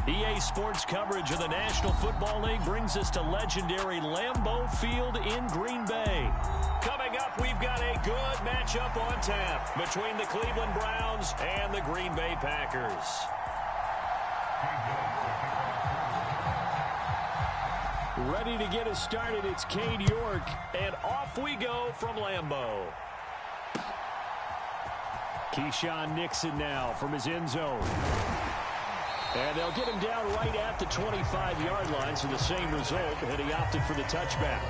EA Sports coverage of the National Football League brings us to legendary Lambeau Field in Green Bay. Coming up, we've got a good matchup on tap between the Cleveland Browns and the Green Bay Packers. Ready to get us started, it's Cade York, and off we go from Lambeau. Keyshawn Nixon now from his end zone. And they'll get him down right at the 25-yard line, so the same result, and he opted for the touchback.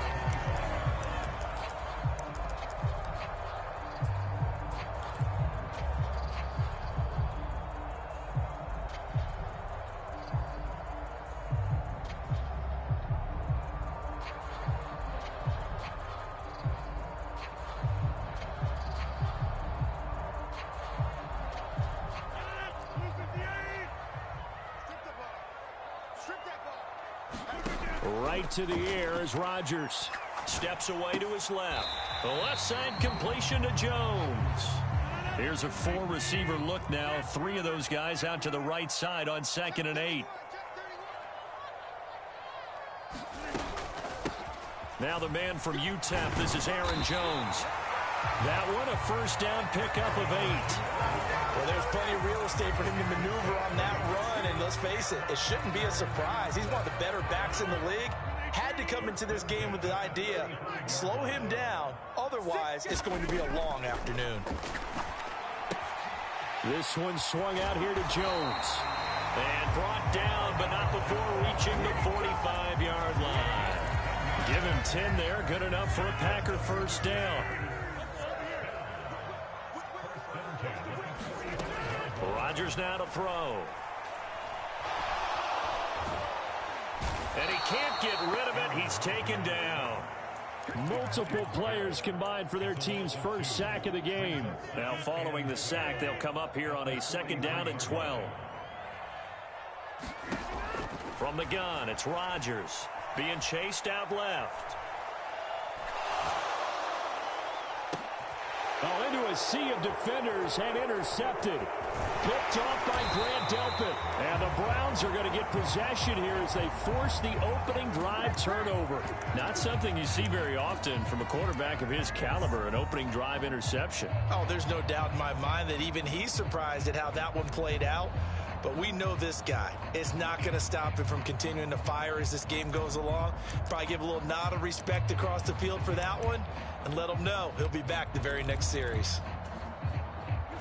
Right to the air as Rodgers steps away to his left. The left side completion to Jones. Here's a four-receiver look now. Three of those guys out to the right side on 2nd and 8. Now the man from UTEP, this is Aaron Jones. That one a first down pickup of 8. Well, there's plenty of real estate for him to maneuver on that run, and let's face it, it shouldn't be a surprise. He's one of the better backs in the league. Had to come into this game with the idea, slow him down, otherwise it's going to be a long afternoon. This one swung out here to Jones. And brought down, but not before reaching the 45-yard line. Give him 10 there, good enough for a Packer first down. Rodgers now to throw. And he can't get rid of it. He's taken down. Multiple players combined for their team's first sack of the game. Now following the sack, they'll come up here on a 2nd down and 12. From the gun, it's Rodgers being chased out left. Oh, into a sea of defenders and intercepted. Picked off by Grant Delpit. And the Browns are going to get possession here as they force the opening drive turnover. Not something you see very often from a quarterback of his caliber, an opening drive interception. Oh, there's no doubt in my mind that even he's surprised at how that one played out. But we know this guy is not going to stop him from continuing to fire as this game goes along. Probably give a little nod of respect across the field for that one and let him know he'll be back the very next series.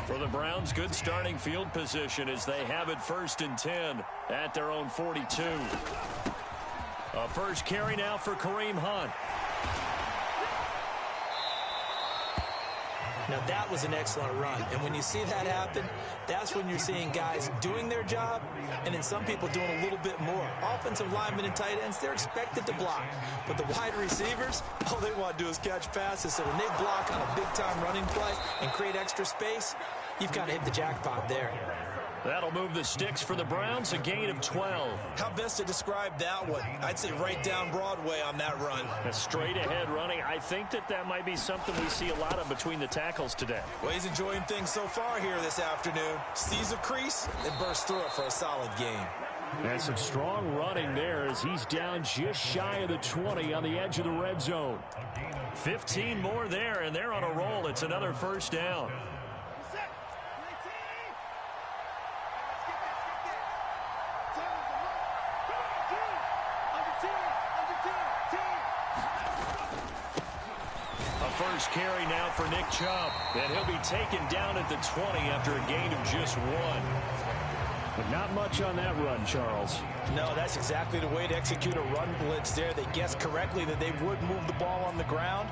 For the Browns, good starting field position as they have it 1st and 10 at their own 42. A first carry now for Kareem Hunt. Now that was an excellent run, and when you see that happen, that's when you're seeing guys doing their job and then some people doing a little bit more. Offensive linemen and tight ends, they're expected to block, but the wide receivers, all they want to do is catch passes. So when they block on a big-time running play and create extra space, you've got to hit the jackpot there. That'll move the sticks for the Browns, a gain of 12. How best to describe that one? I'd say right down Broadway on that run. A straight-ahead running. I think that might be something we see a lot of between the tackles today. Well, he's enjoying things so far here this afternoon. Sees a crease and bursts through it for a solid game. And some strong running there as he's down just shy of the 20 on the edge of the red zone. 15 more there, and they're on a roll. It's another first down. First carry now for Nick Chubb, and he'll be taken down at the 20 after a gain of just 1. But not much on that run, Charles. No, that's exactly the way to execute a run blitz there. They guessed correctly that they would move the ball on the ground,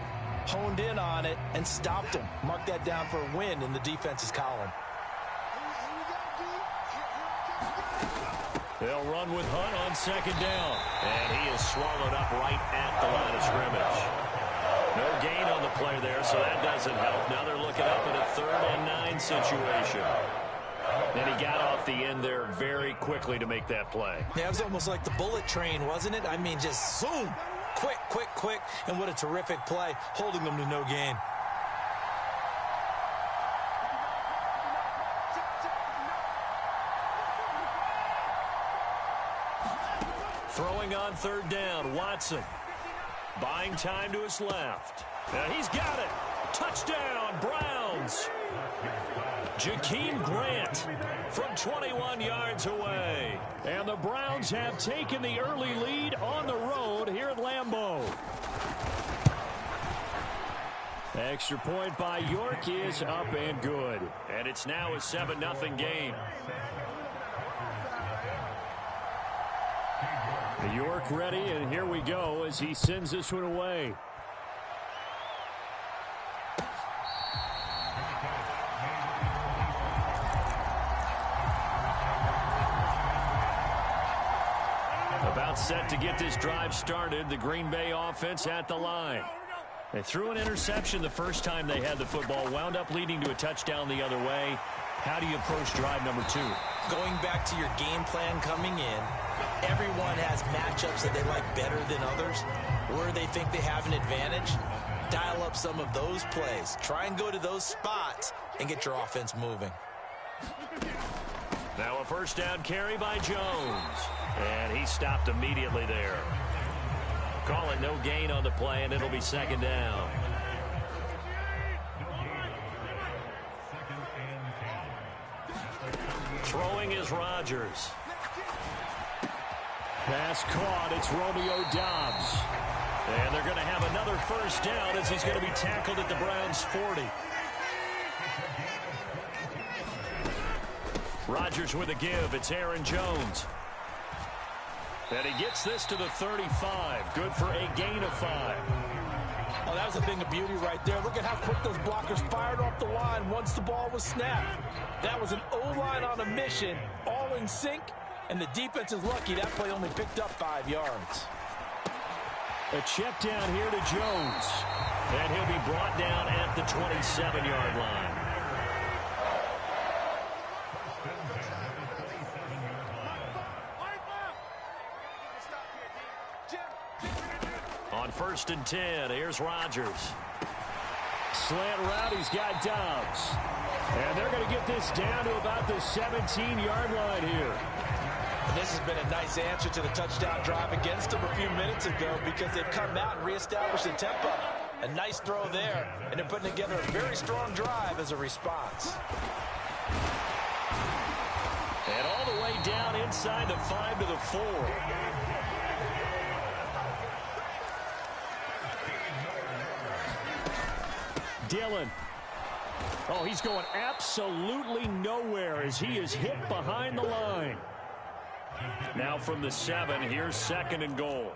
honed in on it, and stopped them. Mark that down for a win in the defense's column. They'll run with Hunt on 2nd down, and he is swallowed up right at the line of scrimmage. No gain on the play there, so that doesn't help. Now they're looking up at a 3rd and 9 situation. And he got off the end there very quickly to make that play. Yeah, it was almost like the bullet train, wasn't it? I mean, just zoom, quick, quick, quick, and what a terrific play, holding them to no gain. Throwing on third down, Watson. Buying time to his left. He's got it. Touchdown, Browns. Jakeem Grant from 21 yards away. And the Browns have taken the early lead on the road here at Lambeau. Extra point by York is up and good. And it's now a 7-0 game. York ready, and here we go as he sends this one away. About set to get this drive started. The Green Bay offense at the line. They threw an interception the first time they had the football, wound up leading to a touchdown the other way. How do you approach drive number 2? Going back to your game plan coming in, everyone has matchups that they like better than others. Where they think they have an advantage, dial up some of those plays. Try and go to those spots and get your offense moving. Now a first down carry by Jones. And he stopped immediately there. Call it no gain on the play, and it'll be second down. Throwing is Rodgers. Pass caught. It's Romeo Doubs. And they're going to have another first down as he's going to be tackled at the Browns' 40. Rodgers with a give. It's Aaron Jones. And he gets this to the 35. Good for a gain of 5. Oh, that was a thing of beauty right there. Look at how quick those blockers fired off the line once the ball was snapped. That was an O-line on a mission, all in sync, and the defense is lucky that play only picked up 5 yards. A check down here to Jones. And he'll be brought down at the 27-yard line. On 1st and 10, here's Rodgers. Slant route, he's got Doubs. And they're going to get this down to about the 17-yard line here. And this has been a nice answer to the touchdown drive against them a few minutes ago because they've come out and reestablished the tempo. A nice throw there, and they're putting together a very strong drive as a response. And all the way down inside the 5 to the 4. Dillon. Oh, he's going absolutely nowhere as he is hit behind the line. Now from the 7, here's 2nd and goal.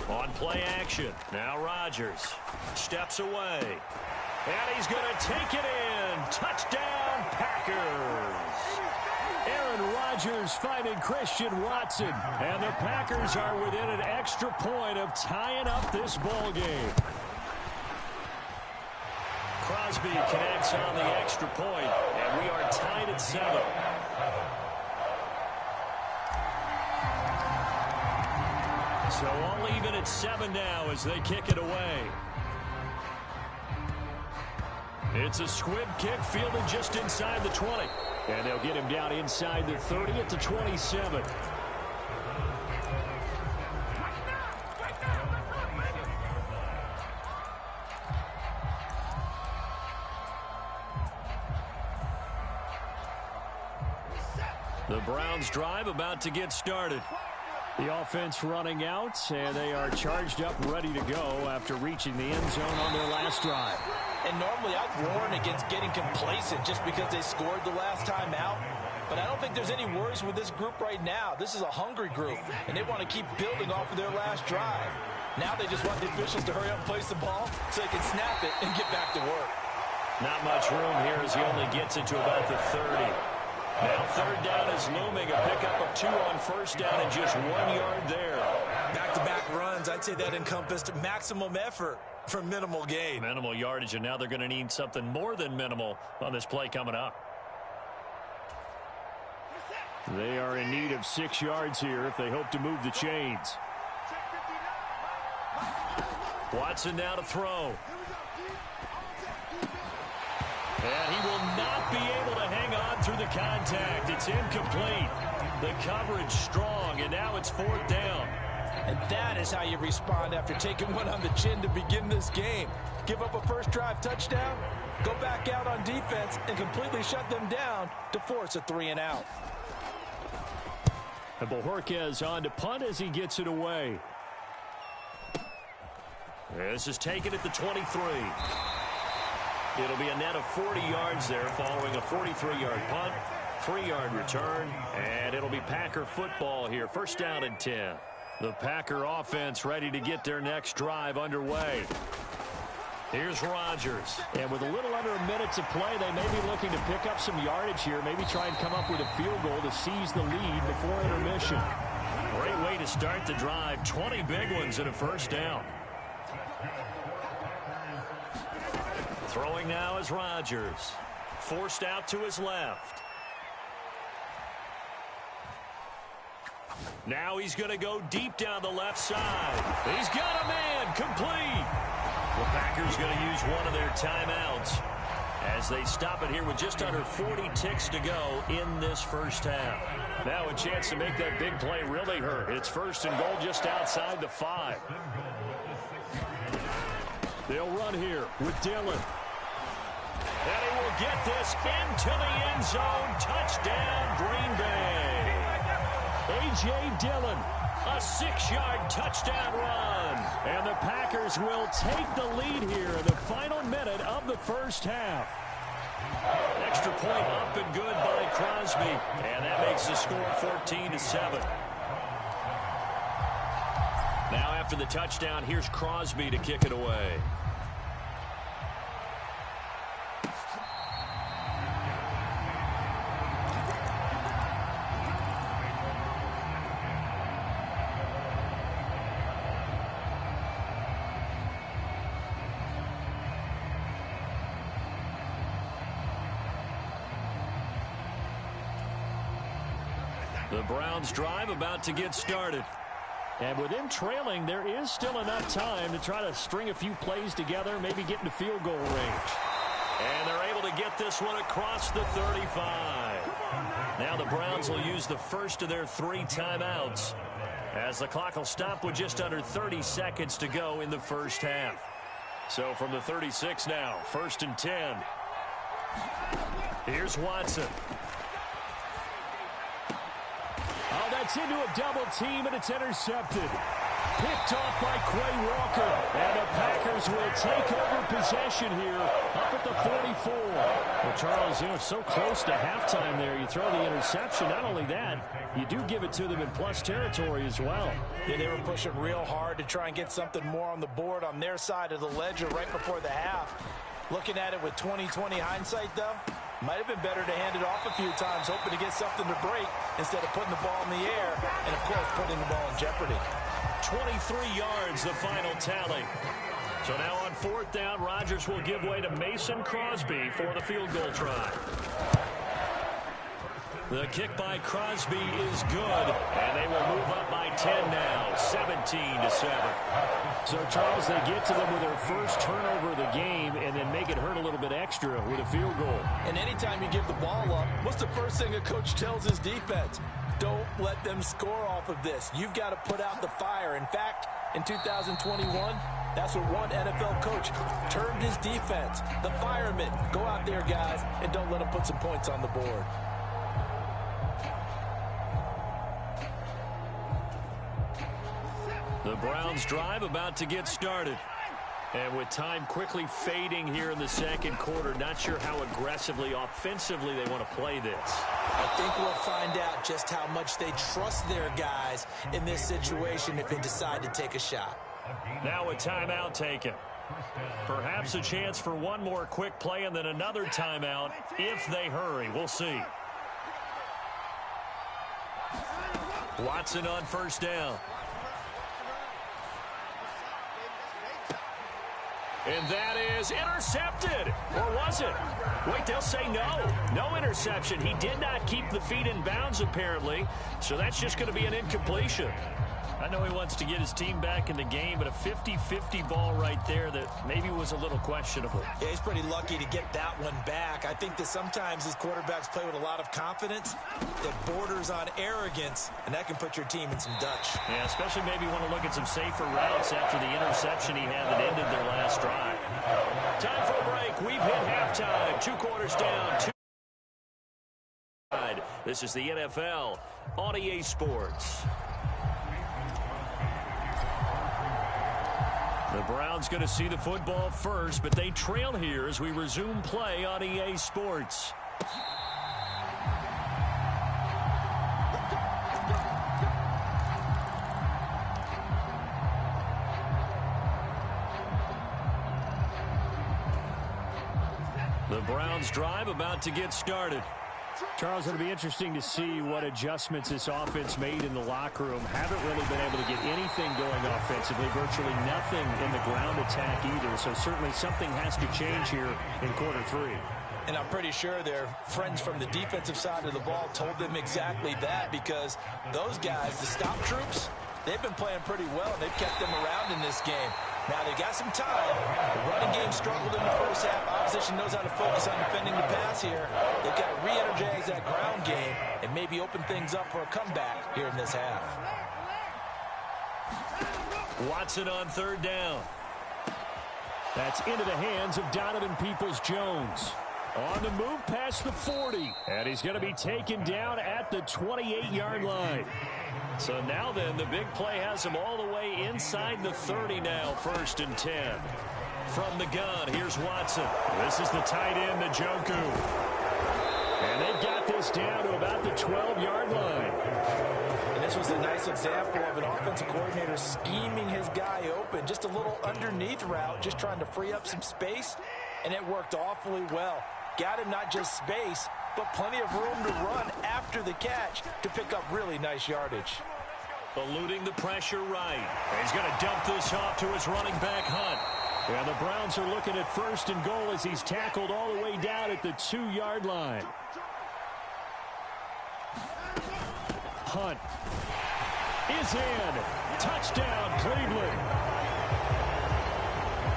On play action, now Rodgers steps away. And he's going to take it in. Touchdown, Packers. Aaron Rodgers finding Christian Watson. And the Packers are within an extra point of tying up this ball game. Crosby connects on the extra point, and we are tied at 7. So all even at 7 now as they kick it away. It's a squib kick fielded just inside the 20. And they'll get him down inside the 30 at the 27. The Browns drive about to get started. The offense running out, and they are charged up, ready to go after reaching the end zone on their last drive. And normally I'd warn against getting complacent just because they scored the last time out. But I don't think there's any worries with this group right now. This is a hungry group, and they want to keep building off of their last drive. Now they just want the officials to hurry up and place the ball so they can snap it and get back to work. Not much room here as he only gets it to about the 30. Now 3rd down is looming. A pickup of 2 on 1st down and just 1 yard there. Back-to-back runs, I'd say that encompassed maximum effort for minimal gain. Minimal yardage, and now they're going to need something more than minimal on this play coming up. They are in need of 6 yards here if they hope to move the chains. Watson now to throw. And he will not be able contact. It's incomplete. The coverage strong, and now it's 4th down. And that is how you respond after taking one on the chin to begin this game. Give up a first drive touchdown, go back out on defense, and completely shut them down to force a 3-and-out. And Bojorquez on to punt as he gets it away. This is taken at the 23. It'll be a net of 40 yards there following a 43-yard punt, 3-yard return, and it'll be Packer football here. 1st down and 10. The Packer offense ready to get their next drive underway. Here's Rodgers. And with a little under a minute to play, they may be looking to pick up some yardage here, maybe try and come up with a field goal to seize the lead before intermission. Great way to start the drive. 20 big ones and a 1st down. Throwing now is Rodgers. Forced out to his left. Now he's going to go deep down the left side. He's got a man. Complete. The Packers going to use one of their timeouts as they stop it here with just under 40 ticks to go in this 1st half. Now a chance to make that big play really hurt. It's 1st and goal just outside the 5. They'll run here with Dillon. And he will get this into the end zone. Touchdown, Green Bay. A.J. Dillon, a 6-yard touchdown run. And the Packers will take the lead here in the final minute of the 1st half. Extra point up and good by Crosby. And that makes the score 14-7. Now after the touchdown, here's Crosby to kick it away. The Browns drive about to get started. And with them trailing, there is still enough time to try to string a few plays together, maybe get into field goal range. And they're able to get this one across the 35. Now the Browns will use the first of their 3 timeouts as the clock will stop with just under 30 seconds to go in the 1st half. So from the 36 now, 1st and 10. Here's Watson. Oh, that's into a double team, and it's intercepted. Picked off by Quay Walker. And the Packers will take over possession here up at the 44. Well, Charles, you know, so close to halftime there. You throw the interception. Not only that, you do give it to them in plus territory as well. Yeah, they were pushing real hard to try and get something more on the board on their side of the ledger right before the half. Looking at it with 20/20 hindsight, though, might have been better to hand it off a few times, hoping to get something to break instead of putting the ball in the air and, of course, putting the ball in jeopardy. 23 yards, the final tally. So now on 4th down, Rodgers will give way to Mason Crosby for the field goal try. The kick by Crosby is good, and they will move up by 10 now, 17-7. So, Charles, they get to them with their first turnover of the game and then make it hurt a little bit extra with a field goal. And anytime you give the ball up, what's the first thing a coach tells his defense? Don't let them score off of this. You've got to put out the fire. In fact, in 2021, that's what one NFL coach termed his defense. The firemen. Go out there, guys, and don't let them put some points on the board. The Browns drive about to get started. And with time quickly fading here in the second quarter, not sure how aggressively, offensively they want to play this. I think we'll find out just how much they trust their guys in this situation if they decide to take a shot. Now a timeout taken. Perhaps a chance for one more quick play and then another timeout if they hurry. We'll see. Watson on 1st down. And that is intercepted. Or was it? Wait, they'll say no. No interception. He did not keep the feet in bounds, apparently. So that's just going to be an incompletion. I know he wants to get his team back in the game, but a 50-50 ball right there that maybe was a little questionable. Yeah, he's pretty lucky to get that one back. I think that sometimes these quarterbacks play with a lot of confidence that borders on arrogance, and that can put your team in some Dutch. Yeah, especially maybe want to look at some safer routes after the interception he had that ended their last drive. Time for a break. We've hit halftime. 2 quarters down. This is the NFL on EA Sports. The Browns going to see the football first, but they trail here as we resume play on EA Sports. The Browns drive about to get started. Charles, it'll be interesting to see what adjustments this offense made in the locker room. Haven't really been able to get anything going offensively, virtually nothing in the ground attack either. So certainly something has to change here in quarter 3. And I'm pretty sure their friends from the defensive side of the ball told them exactly that, because those guys, the stop troops, they've been playing pretty well. They've kept them around in this game. Now, they've got some time. The running game struggled in the first half. Opposition knows how to focus on defending the pass here. They've got to re-energize that ground game and maybe open things up for a comeback here in this half. Watson on 3rd down. That's into the hands of Donovan Peoples-Jones. On the move past the 40. And he's going to be taken down at the 28-yard line. So now then, the big play has him all the way inside the 30 now, 1st and 10. From the gun, here's Watson. This is the tight end, Njoku. And they've got this down to about the 12-yard line. And this was a nice example of an offensive coordinator scheming his guy open. Just a little underneath route, just trying to free up some space, and it worked awfully well. Got him not just space, but plenty of room to run after the catch to pick up really nice yardage. Eluding the pressure right. He's going to dump this off to his running back, Hunt. And the Browns are looking at 1st and goal as he's tackled all the way down at the 2-yard line. Hunt is in. Touchdown, Cleveland.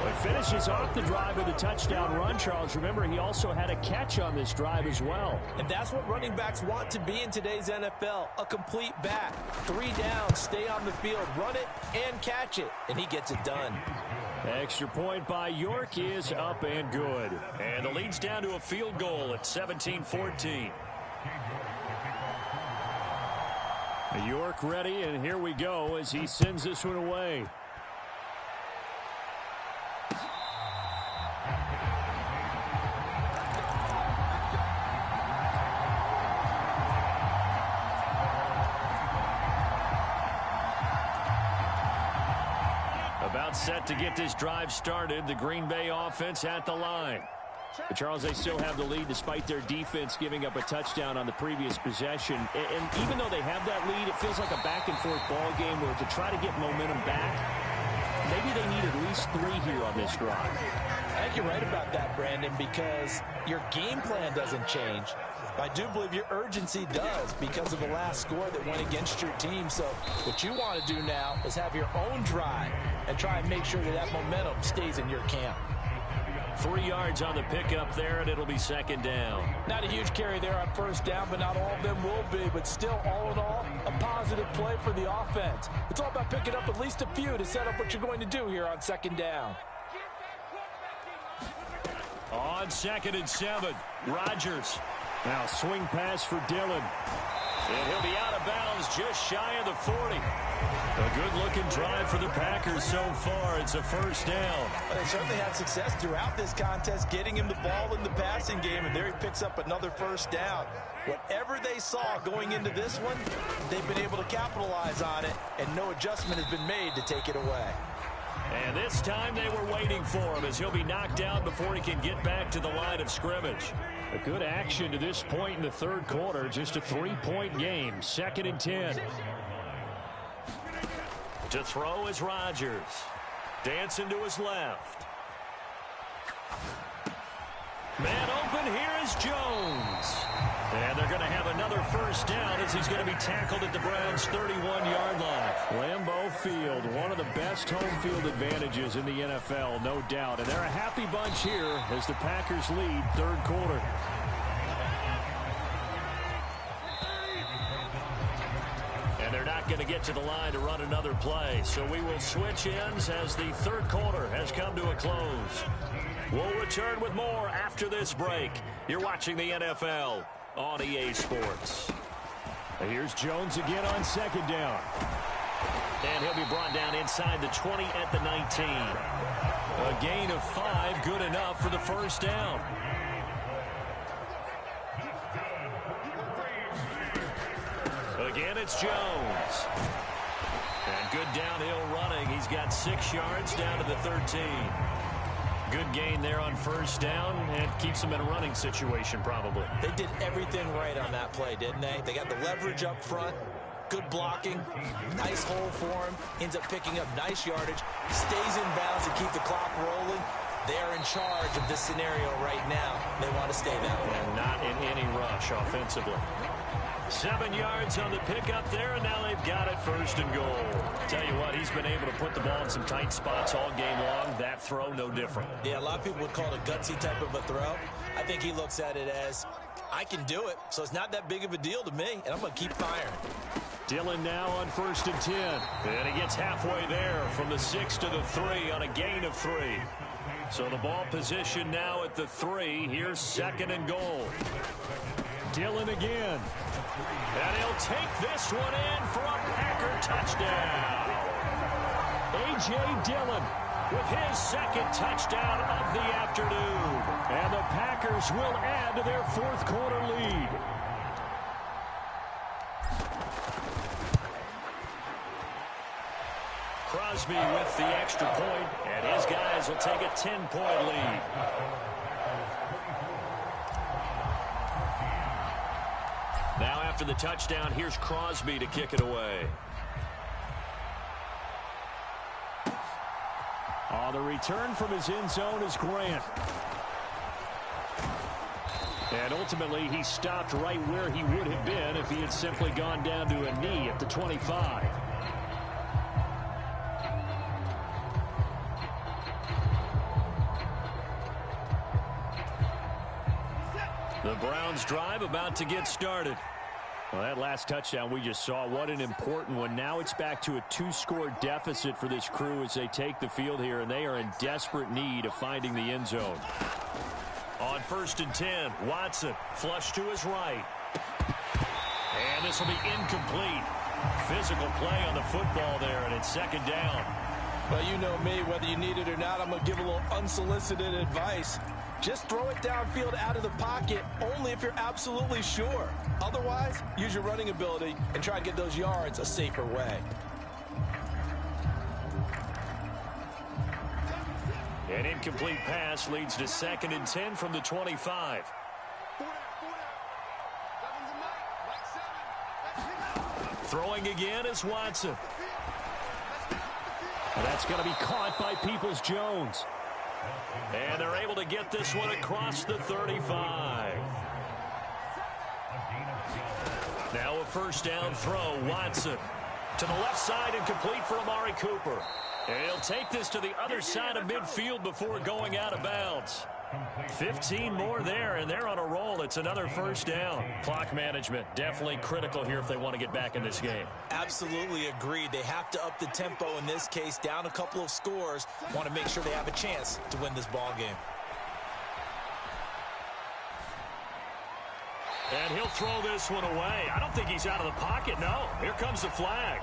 But finishes off the drive with a touchdown run, Charles. Remember, he also had a catch on this drive as well. And that's what running backs want to be in today's NFL, a complete back. 3 downs, stay on the field, run it, and catch it. And he gets it done. Extra point by York is up and good. And the lead's down to a field goal at 17-14. York ready, and here we go as he sends this one away. About set to get this drive started. The Green Bay offense at the line. But Charles, they still have the lead despite their defense giving up a touchdown on the previous possession. And even though they have that lead, it feels like a back-and-forth ball game where to try to get momentum back, maybe they need at least 3 here on this drive. I think you're right about that, Brandon, because your game plan doesn't change. I do believe your urgency does because of the last score that went against your team. So what you want to do now is have your own drive and try and make sure that that momentum stays in your camp. 3 yards on the pickup there, and it'll be 2nd down. Not a huge carry there on 1st down, but not all of them will be. But still, all in all, a positive play for the offense. It's all about picking up at least a few to set up what you're going to do here on 2nd down. On 2nd and 7, Rodgers. Now swing pass for Dillon. And he'll be out of bounds just shy of the 40. A good-looking drive for the Packers so far. It's a 1st down. But they certainly had success throughout this contest, getting him the ball in the passing game, and there he picks up another 1st down. Whatever they saw going into this one, they've been able to capitalize on it, and no adjustment has been made to take it away. And this time they were waiting for him as he'll be knocked down before he can get back to the line of scrimmage. A good action to this point in the 3rd quarter. Just a 3-point game. 2nd and 10. To throw is Rodgers. Dancing to his left. Man open, here is Jones. And they're going to have another first down as he's going to be tackled at the Browns' 31-yard line. Lambeau Field, one of the best home field advantages in the NFL, no doubt. And they're a happy bunch here as the Packers lead third quarter. And they're not going to get to the line to run another play. So we will switch ends as the third quarter has come to a close. We'll return with more after this break. You're watching the NFL on EA Sports. And here's Jones again on second down. And he'll be brought down inside the 20 at the 19. A gain of 5, good enough for the first down. Again, it's Jones. And good downhill running. He's got 6 yards down to the 13. Good gain there on first down, and keeps him in a running situation probably. They did everything right on that play, didn't they? They got the leverage up front, good blocking, nice hole for him, ends up picking up nice yardage, stays in bounds to keep the clock rolling. They're in charge of this scenario right now. They want to stay that way. And not in any rush offensively. 7 yards on the pickup there, and now they've got it first and goal. Tell you what, he's been able to put the ball in some tight spots all game long. That throw, no different. Yeah, a lot of people would call it a gutsy type of a throw. I think he looks at it as, I can do it, so it's not that big of a deal to me, and I'm going to keep firing. Dillon now on 1st and 10. And he gets halfway there from the 6 to the 3 on a gain of 3. So the ball position now at the 3. Here's 2nd and goal. Dillon again. And he'll take this one in for a Packer touchdown. A.J. Dillon with his 2nd touchdown of the afternoon. And the Packers will add to their 4th quarter lead. Crosby with the extra point, and his guys will take a 10-point lead. Now after the touchdown, here's Crosby to kick it away. The return from his end zone is Grant. And ultimately, he stopped right where he would have been if he had simply gone down to a knee at the 25. The Browns drive about to get started. Well, that last touchdown we just saw, what an important one. Now it's back to a 2-score deficit for this crew as they take the field here, and they are in desperate need of finding the end zone. On 1st and 10, Watson flush to his right. And this will be incomplete. Physical play on the football there, and it's 2nd down. Well, you know me, whether you need it or not, I'm going to give a little unsolicited advice. Just throw it downfield out of the pocket only if you're absolutely sure. Otherwise, use your running ability and try and get those yards a safer way. An incomplete pass leads to 2nd and 10 from the 25. Throwing again is Watson. That's going to be caught by Peoples-Jones. And they're able to get this one across the 35. Now a 1st down throw. Watson to the left side and complete for Amari Cooper. And he'll take this to the other side of midfield before going out of bounds. 15 more there, and they're on a roll. It's another 1st down. Clock management definitely critical here if they want to get back in this game. Absolutely agreed. They have to up the tempo in this case, down a couple of scores. Want to make sure they have a chance to win this ball game. And he'll throw this one away. I don't think he's out of the pocket, no. Here comes the flag.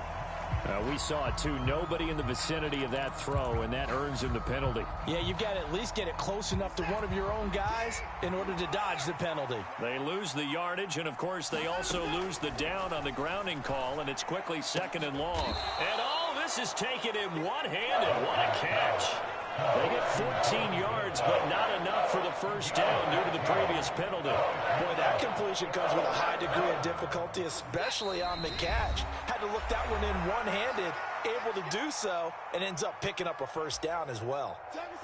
We saw it, too. Nobody in the vicinity of that throw, and that earns him the penalty. Yeah, you've got to at least get it close enough to one of your own guys in order to dodge the penalty. They lose the yardage, and, of course, they also lose the down on the grounding call, and it's quickly 2nd and long. And all this is taken in one-handed. What a catch. They get 14 yards, but not enough for the 1st down due to the previous penalty. Boy, that completion comes with a high degree of difficulty, especially on the catch. Had to look that one in one-handed, able to do so, and ends up picking up a 1st down as well.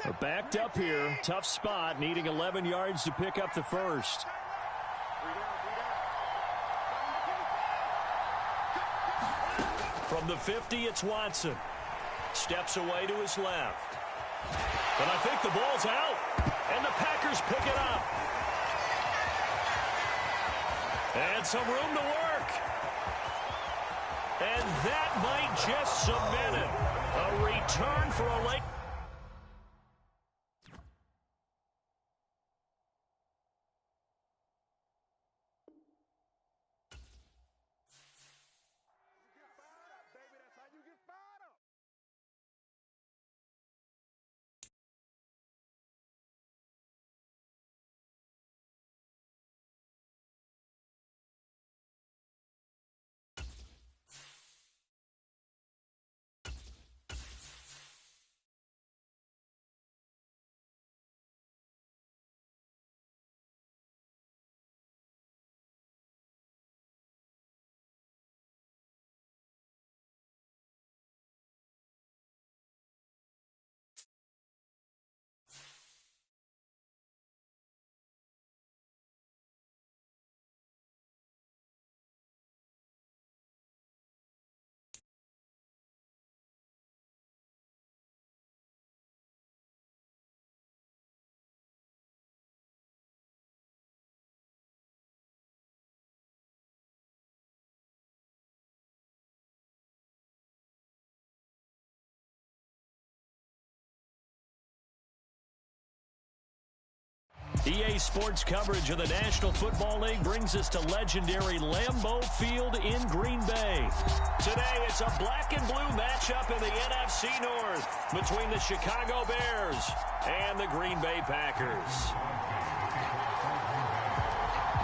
We're backed up here. Tough spot, needing 11 yards to pick up the 1st. From the 50, it's Watson. Steps away to his left. But I think the ball's out. And the Packers pick it up. And some room to work. And that might just cement it. A return for a late... EA Sports coverage of the National Football League brings us to legendary Lambeau Field in Green Bay. Today, it's a black and blue matchup in the NFC North between the Chicago Bears and the Green Bay Packers.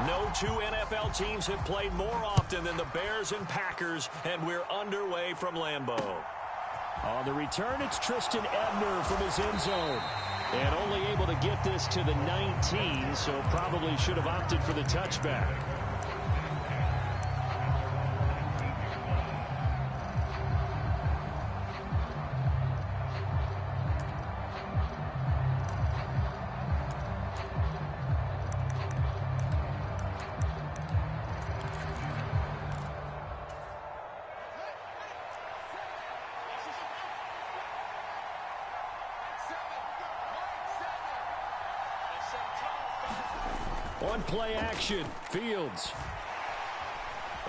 No two NFL teams have played more often than the Bears and Packers, and we're underway from Lambeau. On the return, it's Tristan Ebner from his end zone. And only able to get this to the 19, so probably should have opted for the touchback. On play action, Fields.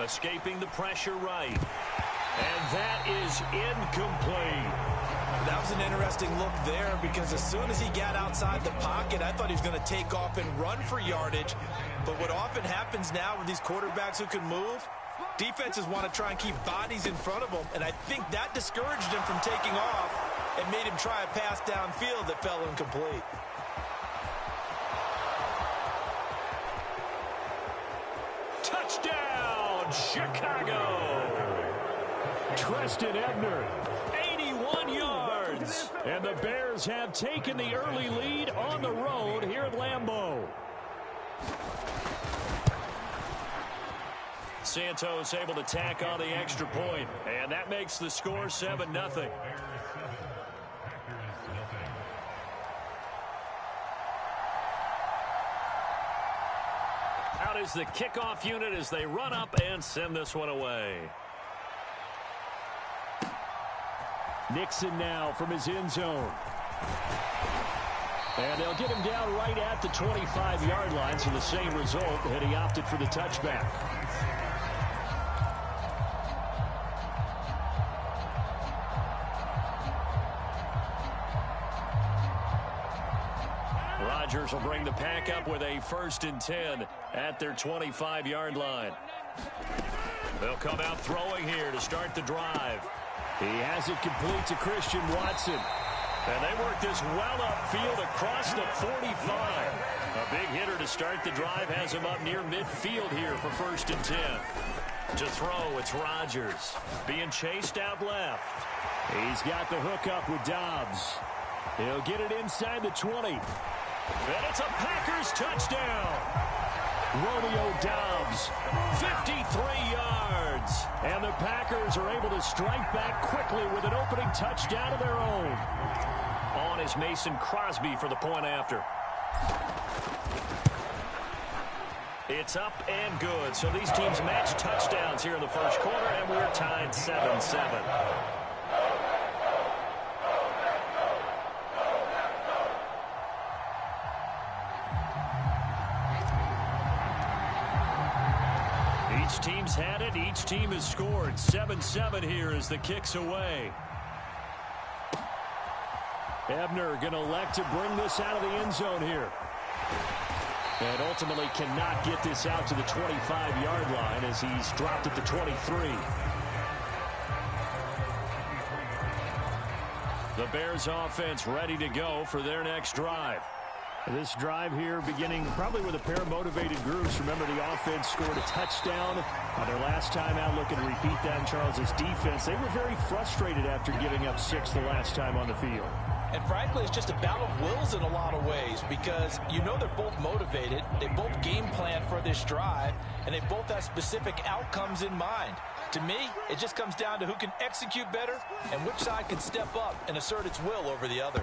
Escaping the pressure right. And that is incomplete. That was an interesting look there because as soon as he got outside the pocket, I thought he was going to take off and run for yardage. But what often happens now with these quarterbacks who can move, defenses want to try and keep bodies in front of them. And I think that discouraged him from taking off and made him try a pass downfield that fell incomplete. Touchdown, Chicago! Tristan Ebner, 81 yards. And the Bears have taken the early lead on the road here at Lambeau. Santos able to tack on the extra point, and that makes the score 7-0. Out is the kickoff unit as they run up and send this one away. Nixon now from his end zone. And they'll get him down right at the 25-yard line, so the same result, and he opted for the touchback. Rodgers will bring the pack up with a 1st and 10 at their 25-yard line. They'll come out throwing here to start the drive. He has it complete to Christian Watson. And they work this well upfield across the 45. A big hitter to start the drive has him up near midfield here for 1st and 10. To throw, it's Rodgers. Being chased out left. He's got the hook up with Dobbs. He'll get it inside the 20. And it's a Packers touchdown. Romeo Dobbs, 53 yards. And the Packers are able to strike back quickly with an opening touchdown of their own. On is Mason Crosby for the point after. It's up and good. So these teams match touchdowns here in the first quarter, and we're tied 7-7. Each team's had it. Each team has scored. 7-7 here as the kick's away. Ebner going to elect to bring this out of the end zone here. And ultimately cannot get this out to the 25-yard line as he's dropped at the 23. The Bears offense ready to go for their next drive. This drive here beginning probably with a pair of motivated groups. Remember, the offense scored a touchdown on their last time out. Looking to repeat that in Charles's defense. They were very frustrated after giving up 6 the last time on the field. And frankly, it's just a battle of wills in a lot of ways because you know they're both motivated. They both game plan for this drive, and they both have specific outcomes in mind. To me, it just comes down to who can execute better and which side can step up and assert its will over the other.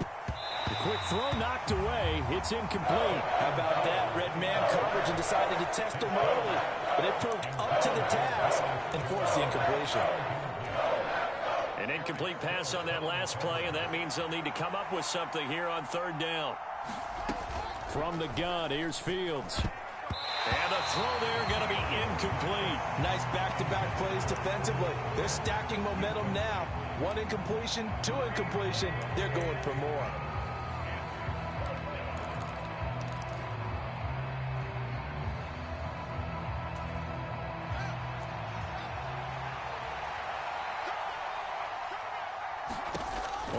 The quick throw knocked away. It's incomplete. How about that? Red man coverage and decided to test him early. But it proved up to the task and forced the incompletion. An incomplete pass on that last play, and that means they'll need to come up with something here on third down. From the gun, here's Fields. And the throw there going to be incomplete. Nice back-to-back plays defensively. They're stacking momentum now. 1 incompletion, 2 incompletion. They're going for more.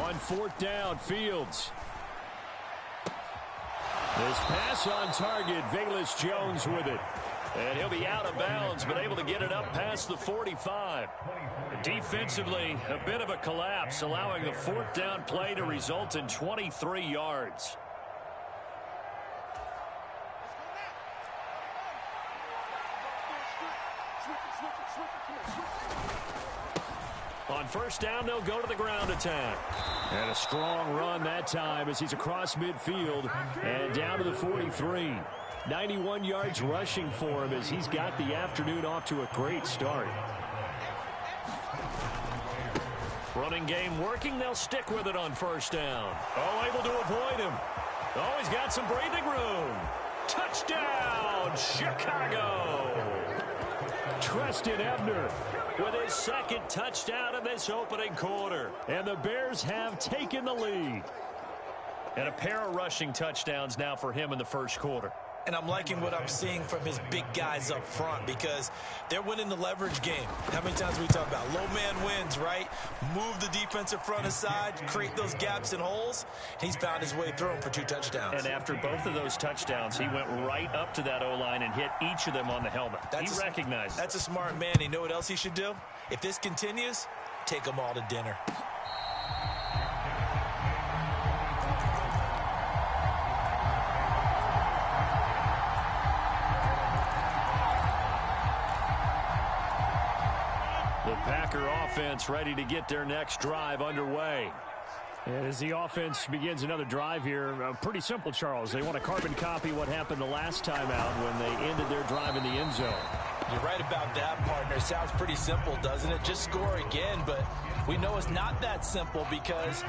On fourth down, Fields. This pass on target, Velus Jones with it. And he'll be out of bounds, but able to get it up past the 45. Defensively, a bit of a collapse, allowing the fourth down play to result in 23 yards. On first down, they'll go to the ground attack. And a strong run that time as he's across midfield and down to the 43. 91 yards rushing for him as he's got the afternoon off to a great start. Running game working. They'll stick with it on first down. Oh, able to avoid him. Oh, he's got some breathing room. Touchdown, Chicago. Treston Ebner with his second touchdown in this opening quarter. And the Bears have taken the lead. And a pair of rushing touchdowns now for him in the first quarter. And I'm liking what I'm seeing from his big guys up front because they're winning the leverage game. How many times we talk about low man wins, right? Move the defensive front aside, create those gaps and holes. He's found his way through them for 2 touchdowns. And after both of those touchdowns, he went right up to that O-line and hit each of them on the helmet. He recognized it. That's a smart man. You know what else he should do? If this continues, take them all to dinner. Packer offense ready to get their next drive underway. And as the offense begins another drive here, pretty simple, Charles. They want to carbon copy what happened the last time out when they ended their drive in the end zone. You're right about that, partner. Sounds pretty simple, doesn't it? Just score again, but we know it's not that simple because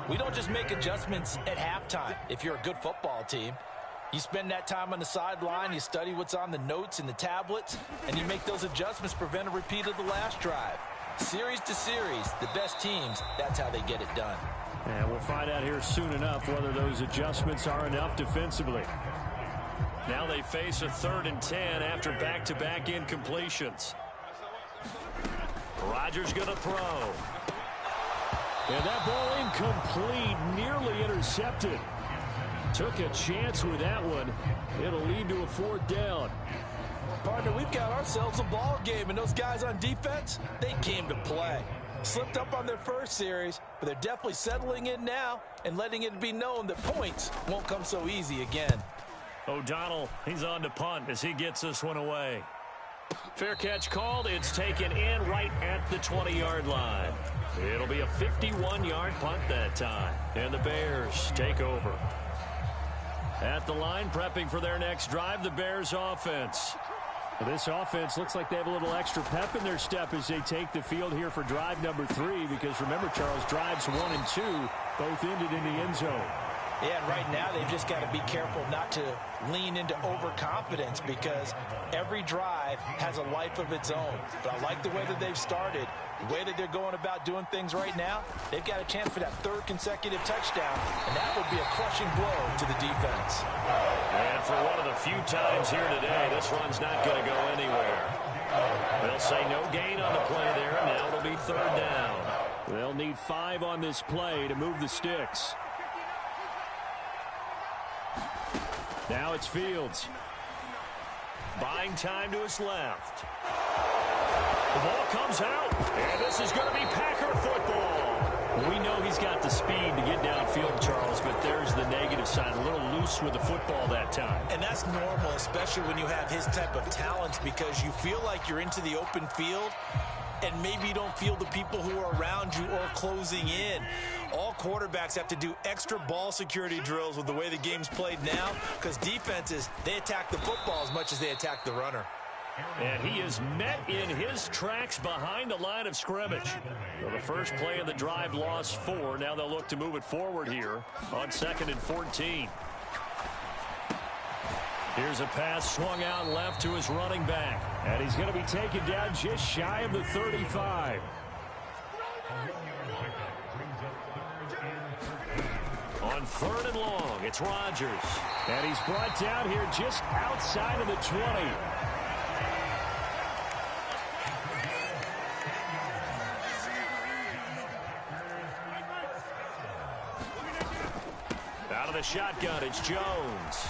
we don't just make adjustments at halftime. If you're a good football team, you spend that time on the sideline, you study what's on the notes and the tablets, and you make those adjustments to prevent a repeat of the last drive. Series to series, the best teams, that's how they get it done. And we'll find out here soon enough whether those adjustments are enough defensively. Now they face a 3rd and 10 after back-to-back incompletions. Rodgers going to throw. And that ball incomplete, nearly intercepted. Took a chance with that one. It'll lead to a 4th down. Partner, we've got ourselves a ball game, and those guys on defense, they came to play. Slipped up on their first series, but they're definitely settling in now and letting it be known that points won't come so easy again. O'Donnell, he's on to punt as he gets this one away. Fair catch called. It's taken in right at the 20-yard line. It'll be a 51-yard punt that time, and the Bears take over. At the line, prepping for their next drive, the Bears offense. Well, this offense looks like they have a little extra pep in their step as they take the field here for drive number 3, because remember, Charles, drives 1 and 2 both ended in the end zone. Yeah, and right now they've just got to be careful not to lean into overconfidence, because every drive has a life of its own. But I like the way that they've started, the way that they're going about doing things right now. They've got a chance for that 3rd consecutive touchdown, and that would be a crushing blow to the defense. And for one of the few times here today, this run's not going to go anywhere. They'll say no gain on the play there, and now it'll be 3rd down. They'll need 5 on this play to move the sticks. Now it's Fields. Buying time to his left. The ball comes out, and this is going to be Packer football. We know he's got the speed to get downfield, Charles, but there's the negative side. A little loose with the football that time. And that's normal, especially when you have his type of talents, because you feel like you're into the open field, and maybe you don't feel the people who are around you or closing in. All quarterbacks have to do extra ball security drills with the way the game's played now, because defenses, they attack the football as much as they attack the runner. And he is met in his tracks behind the line of scrimmage. So the first play of the drive lost 4. Now they'll look to move it forward here on 2nd and 14. Here's a pass swung out left to his running back. And he's going to be taken down just shy of the 35. On 3rd and long, it's Rodgers. And he's brought down here just outside of the 20. Out of the shotgun, it's Jones.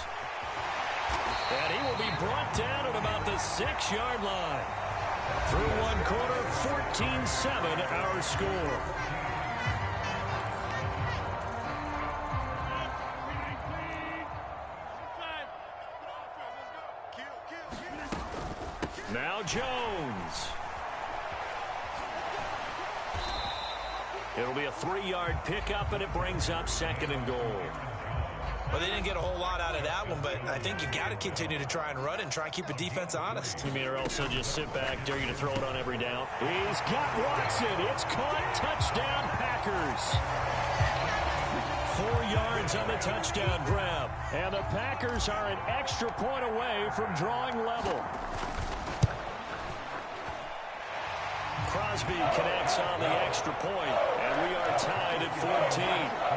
And he will be brought down at about the 6-yard line. Through 1 quarter, 14-7 our score. Now Jones. It'll be a 3-yard pickup, and it brings up 2nd and goal. Well, they didn't get a whole lot out of that one, but I think you got to continue to try and run and try and keep the defense honest. You mean or else he'll just sit back, dare you to throw it on every down? He's got Watson. It's caught. Touchdown, Packers. 4 yards on the touchdown grab. And the Packers are an extra point away from drawing level. Crosby connects on the extra point, and we are tied at 14.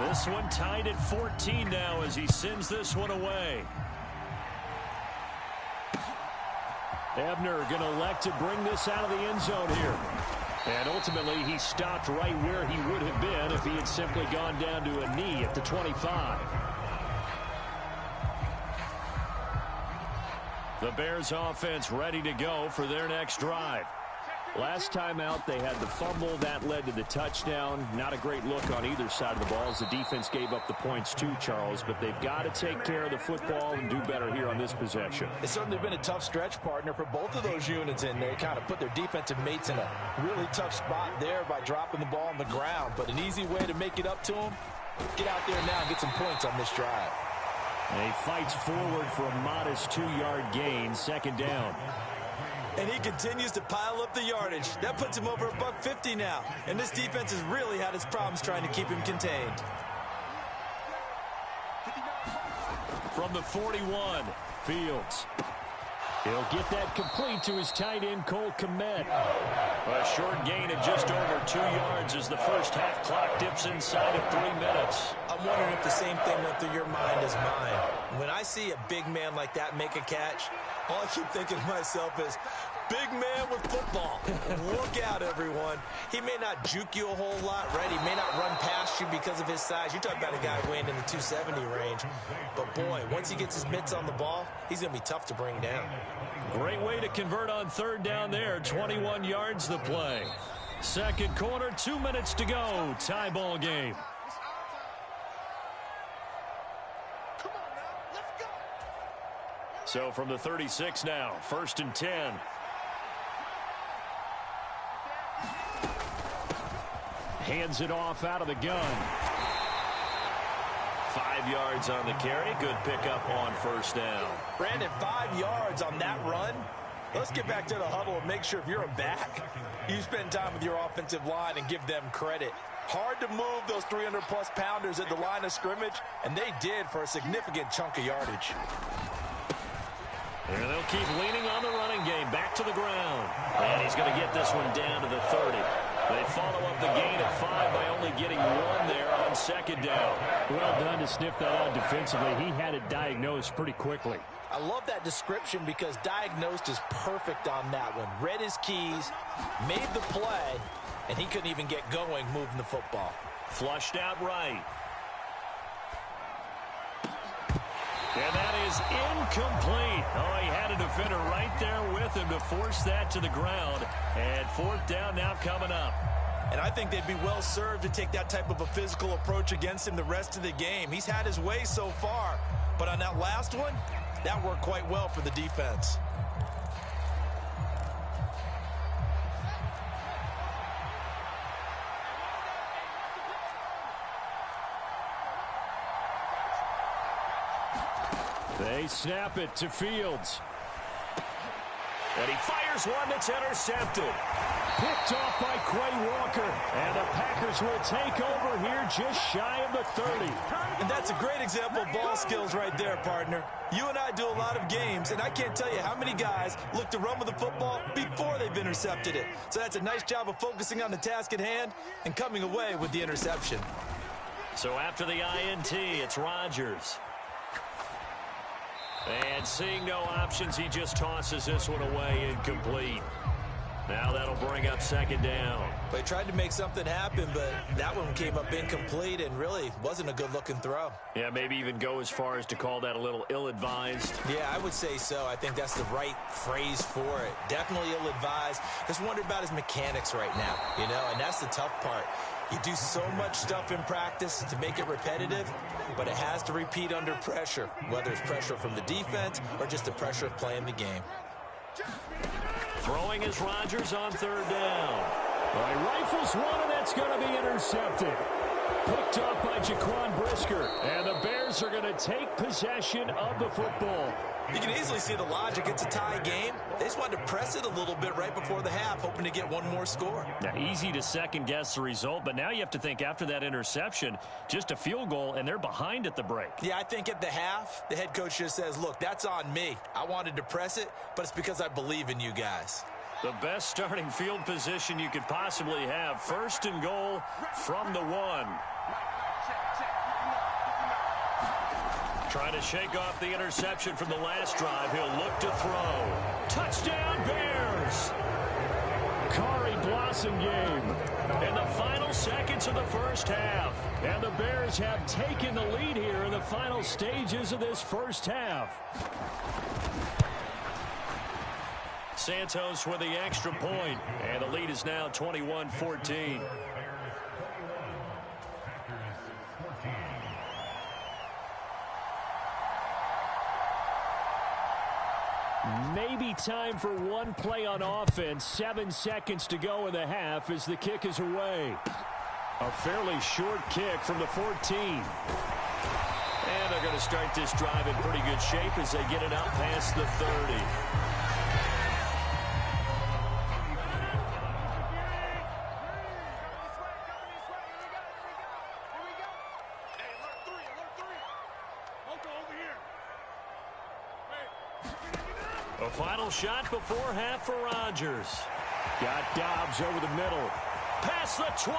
This one tied at 14 now as he sends this one away. Ebner going to elect to bring this out of the end zone here. And ultimately, he stopped right where he would have been if he had simply gone down to a knee at the 25. The Bears offense ready to go for their next drive. Last time out, they had the fumble. That led to the touchdown. Not a great look on either side of the ball as the defense gave up the points too, Charles. But they've got to take care of the football and do better here on this possession. It's certainly been a tough stretch, partner, for both of those units in there. Kind of put their defensive mates in a really tough spot there by dropping the ball on the ground. But an easy way to make it up to them, get out there now and get some points on this drive. And he fights forward for a modest 2-yard gain, 2nd down. And he continues to pile up the yardage. That puts him over $150 now. And this defense has really had its problems trying to keep him contained. From the 41, Fields. He'll get that complete to his tight end, Cole Kmet. a short gain of just over 2 yards as the first half clock dips inside of 3 minutes. I'm wondering if the same thing went through your mind as mine. When I see a big man like that make a catch, all I keep thinking to myself is, big man with football. Look out, everyone. He may not juke you a whole lot, right? He may not run past you because of his size. You're talking about a guy weighing in the 270 range. But, boy, once he gets his mitts on the ball, he's going to be tough to bring down. Great way to convert on 3rd down there. 21 yards the play. 2nd quarter, 2 minutes to go. Tie ball game. So from the 36 now, 1st and 10. Hands it off out of the gun. 5 yards on the carry. Good pickup on first down. Brandon, 5 yards on that run. Let's get back to the huddle and make sure if you're a back, you spend time with your offensive line and give them credit. Hard to move those 300-plus pounders at the line of scrimmage, and they did for a significant chunk of yardage. And they'll keep leaning on the running game. Back to the ground. And he's going to get this one down to the 30. They follow up the gain of 5 by only getting 1 there on second down. Well done to sniff that out defensively. He had it diagnosed pretty quickly. I love that description because diagnosed is perfect on that one. Read his keys, made the play, and he couldn't even get going moving the football. Flushed out right. And that is incomplete. Oh, he had a defender right there with him to force that to the ground. And fourth down now coming up. And I think they'd be well served to take that type of a physical approach against him the rest of the game. He's had his way so far. But on that last one, that worked quite well for the defense. They snap it to Fields. And he fires one that's intercepted. Picked off by Quay Walker. And the Packers will take over here just shy of the 30. And that's a great example of ball skills right there, partner. You and I do a lot of games, and I can't tell you how many guys look to run with the football before they've intercepted it. So that's a nice job of focusing on the task at hand and coming away with the interception. So after the INT, it's Rodgers. And seeing no options, he just tosses this one away incomplete. Now that'll bring up second down. They tried to make something happen, but that one came up incomplete and really wasn't a good-looking throw. Yeah, maybe even go as far as to call that a little ill-advised. Yeah, I would say so. I think that's the right phrase for it. Definitely ill-advised. Just wondered about his mechanics right now, and that's the tough part. You do so much stuff in practice to make it repetitive, but it has to repeat under pressure, whether it's pressure from the defense or just the pressure of playing the game. Throwing is Rodgers on third down. Well, he rifles one, and that's going to be intercepted. Picked off by Jaquan Brisker. And the Bears are going to take possession of the football. You can easily see the logic. It's a tie game. They just wanted to press it a little bit right before the half, hoping to get one more score. Now, easy to second-guess the result, but now you have to think after that interception, just a field goal, and they're behind at the break. Yeah, I think at the half, the head coach just says, look, that's on me. I wanted to press it, but it's because I believe in you guys. The best starting field position you could possibly have. First and goal from the 1. Trying to shake off the interception from the last drive. He'll look to throw. Touchdown, Bears! Kari Blossingame. In the final seconds of the first half. And the Bears have taken the lead here in the final stages of this first half. Santos with the extra point. And the lead is now 21-14. Maybe time for one play on offense. 7 seconds to go in the half as the kick is away. A fairly short kick from the 14. And they're going to start this drive in pretty good shape as they get it out past the 30. A final shot before half for Rodgers. Got Dobbs over the middle. Past the 20.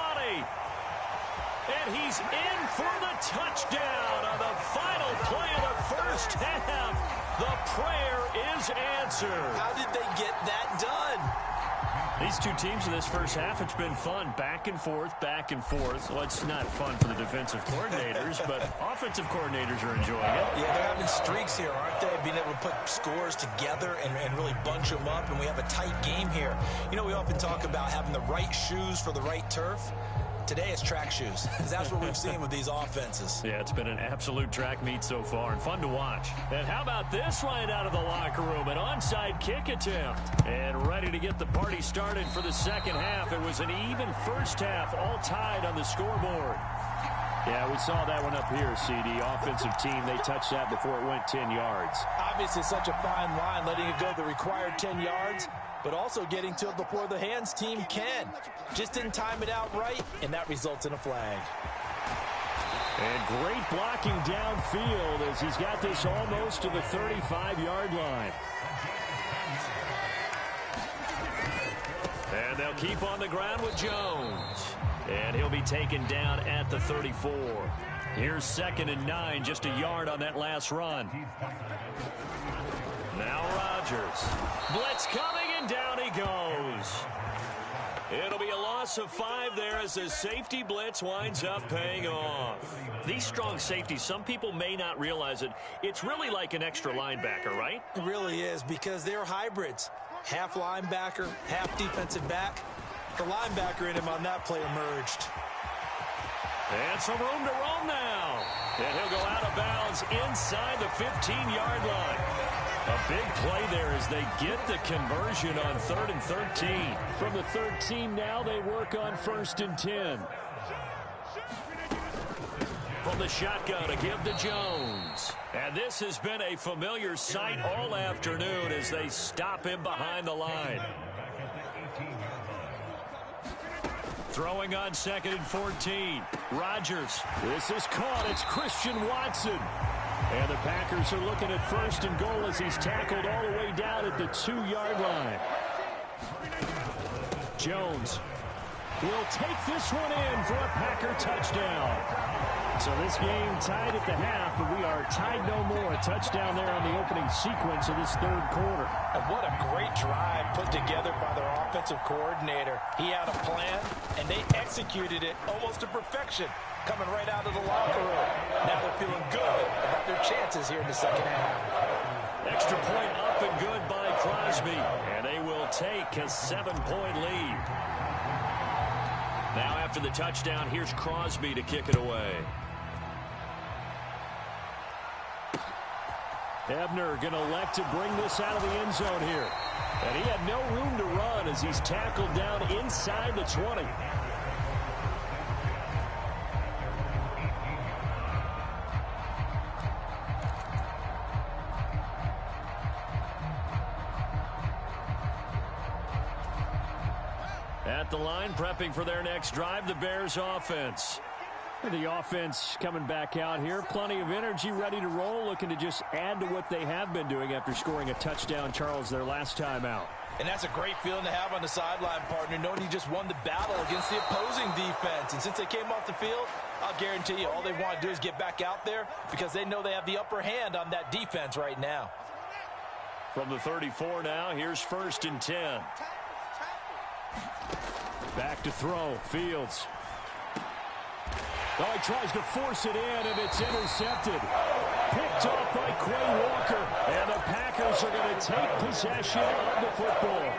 And he's in for the touchdown on the final play of the first half. The prayer is answered. How did they get that done? These two teams in this first half, it's been fun. Back and forth, back and forth. Well, it's not fun for the defensive coordinators, but offensive coordinators are enjoying it. Yeah, they're having streaks here, aren't they? Being able to put scores together and really bunch them up, and we have a tight game here. We often talk about having the right shoes for the right turf. Today it's track shoes. That's what we've seen with these offenses. Yeah, it's been an absolute track meet so far and fun to watch. And how about this right out of the locker room? An onside kick attempt. And ready to get the party started for the second half. It was an even first half, all tied on the scoreboard. Yeah, we saw that one up here, CD. Offensive team, they touched that before it went 10 yards. Obviously such a fine line, letting it go the required 10 yards, but also getting to it before the hands team can. Just didn't time it out right, and that results in a flag. And great blocking downfield as he's got this almost to the 35-yard line. And they'll keep on the ground with Jones. And he'll be taken down at the 34. Here's 2nd and 9, just a yard on that last run. Now Rodgers. Blitz coming, and down he goes. It'll be a loss of 5 there as the safety blitz winds up paying off. These strong safeties, some people may not realize it. It's really like an extra linebacker, right? It really is, because they're hybrids. Half linebacker, half defensive back. The linebacker in him on that play emerged. And some room to roam now. And he'll go out of bounds inside the 15-yard line. A big play there as they get the conversion on 3rd and 13. From the 13 now, they work on 1st and 10. From the shotgun to give to Jones. And this has been a familiar sight all afternoon as they stop him behind the line. Throwing on 2nd and 14. Rodgers. This is caught. It's Christian Watson. And the Packers are looking at 1st and goal as he's tackled all the way down at the 2-yard line. Jones will take this one in for a Packer touchdown. So this game tied at the half, but we are tied no more. A touchdown there on the opening sequence of this 3rd quarter. And what a great drive put together by their offensive coordinator. He had a plan, and they executed it almost to perfection, coming right out of the locker room. Now they're feeling good about their chances here in the second half. Extra point up and good by Crosby, and they will take a 7-point lead. Now after the touchdown, here's Crosby to kick it away. Ebner going to elect to bring this out of the end zone here. And he had no room to run as he's tackled down inside the 20. At the line, prepping for their next drive, the Bears offense. The offense coming back out here. Plenty of energy, ready to roll, looking to just add to what they have been doing after scoring a touchdown, Charles, their last time out. And that's a great feeling to have on the sideline, partner, knowing you just won the battle against the opposing defense. And since they came off the field, I'll guarantee you all they want to do is get back out there because they know they have the upper hand on that defense right now. From the 34 now, here's 1st and 10. Back to throw, Fields. Oh, he tries to force it in, and it's intercepted. Picked off by Quay Walker, and the Packers are going to take possession of the football.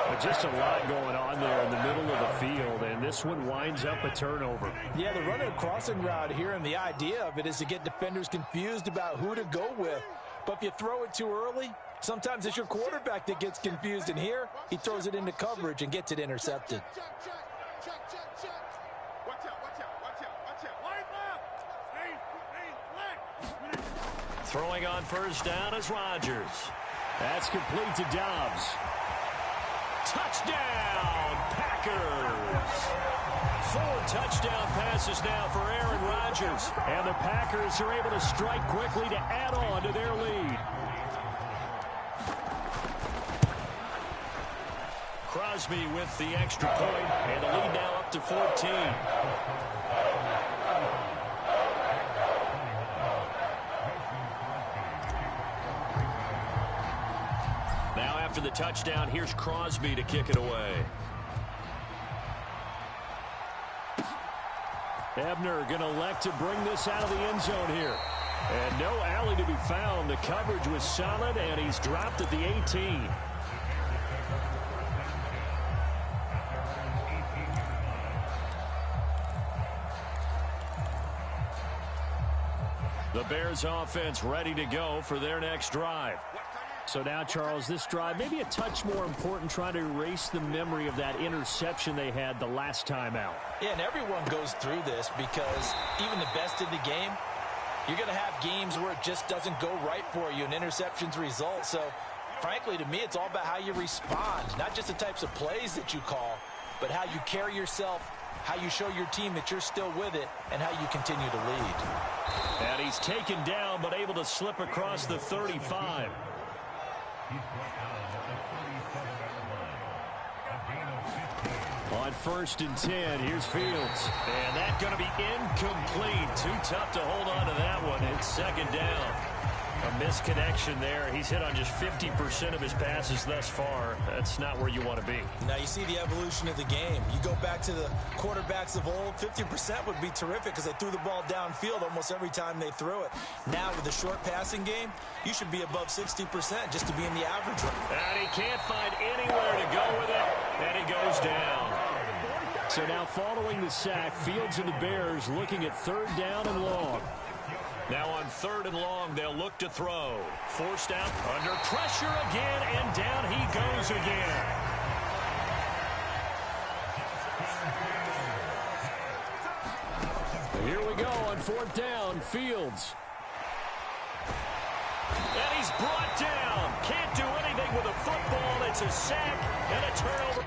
But just a lot going on there in the middle of the field, and this one winds up a turnover. Yeah, they're running a crossing route here, and the idea of it is to get defenders confused about who to go with. But if you throw it too early, sometimes it's your quarterback that gets confused, and here he throws it into coverage and gets it intercepted. Throwing on 1st down is Rodgers. That's complete to Dobbs. Touchdown, Packers! 4 touchdown passes now for Aaron Rodgers. And the Packers are able to strike quickly to add on to their lead. Crosby with the extra point, and the lead now up to 14. Now after the touchdown, here's Crosby to kick it away. Ebner going to elect to bring this out of the end zone here. And no alley to be found. The coverage was solid, and he's dropped at the 18. The Bears offense ready to go for their next drive. So now, Charles, this drive maybe a touch more important, trying to erase the memory of that interception they had the last time out. Yeah, and everyone goes through this because even the best in the game, you're going to have games where it just doesn't go right for you and interceptions result. So, frankly, to me, it's all about how you respond, not just the types of plays that you call, but how you carry yourself, how you show your team that you're still with it, and how you continue to lead. And he's taken down but able to slip across the 35. On 1st and 10, here's Fields. And that's going to be incomplete. Too tough to hold on to that one. It's 2nd down. A misconnection there. He's hit on just 50% of his passes thus far. That's not where you want to be. Now you see the evolution of the game. You go back to the quarterbacks of old, 50% would be terrific because they threw the ball downfield almost every time they threw it. Now with the short passing game, you should be above 60% just to be in the average range. And he can't find anywhere to go with it, and he goes down. So now following the sack, Fields and the Bears looking at 3rd down and long. Now on 3rd and long, they'll look to throw. Forced out, under pressure again, and down he goes again. Here we go on 4th down, Fields. And he's brought down. Can't do anything with a football. It's a sack and a turnover.